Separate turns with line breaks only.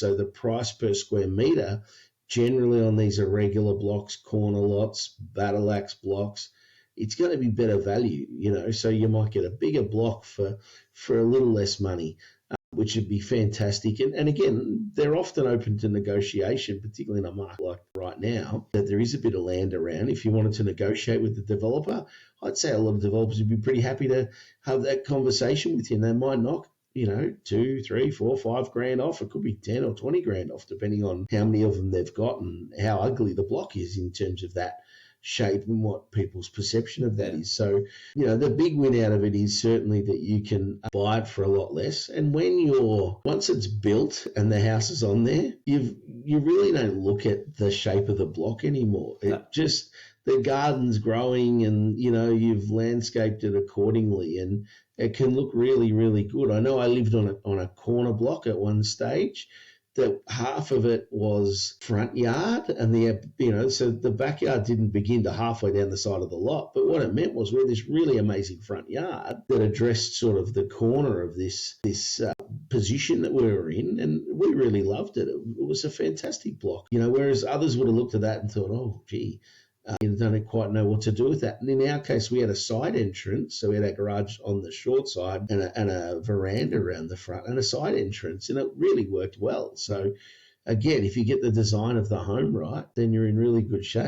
So the price per square metre, generally on these irregular blocks, corner lots, battle axe blocks, it's going to be better value, so you might get a bigger block for a little less money, which would be fantastic. And again, they're often open to negotiation, particularly in a market like right now, that there is a bit of land around. If you wanted to negotiate with the developer, I'd say a lot of developers would be pretty happy to have that conversation with you, and they might knock 2, 3, 4, 5 grand off. It could be 10 or 20 grand off, depending on how many of them they've got and how ugly the block is in terms of that shape and what people's perception of that is. So, the big win out of it is certainly that you can buy it for a lot less. And once it's built and the house is on there, you really don't look at the shape of the block anymore. Just the garden's growing and, you've landscaped it accordingly and it can look really, really good. I know I lived on a corner block at one stage that half of it was front yard and so the backyard didn't begin to halfway down the side of the lot. But what it meant was we had this really amazing front yard that addressed sort of the corner of this position that we were in, and we really loved it. It was a fantastic block, whereas others would have looked at that and thought, oh, gee, don't quite know what to do with that. And in our case, we had a side entrance. So we had our garage on the short side and a veranda around the front and a side entrance. And it really worked well. So again, if you get the design of the home right, then you're in really good shape.